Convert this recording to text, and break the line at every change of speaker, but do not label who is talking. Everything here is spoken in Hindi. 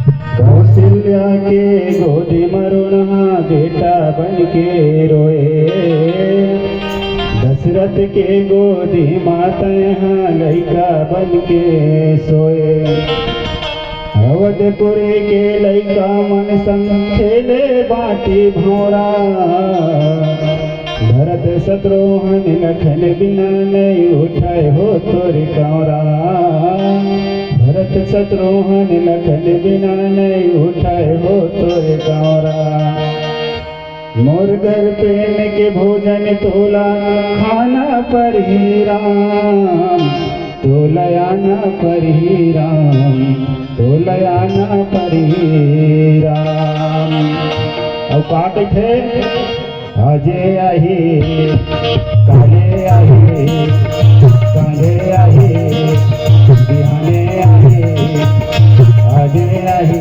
कौशल्या के गोदी मरुण बेटा बन के रोए। दशरथ के गोदी माता यहाँ लइका बन के सोए। अवधपुरी के लइका मन संग खेले बाटी भौरा। भरत शत्रुघ्न लखन बिना नहीं उठाए हो तोर कौरा। भरत शत्रुघ्न लखन बिना नहीं उठाए हो तोर कौरा। मोर घर प्रेम के भोजन तोला खाना पर ही राम। तोलयाना पर ही राम, तोलयाना पर ही राम। अब का थे आजे आही काले आही काले आही बिहाने आही आजे आही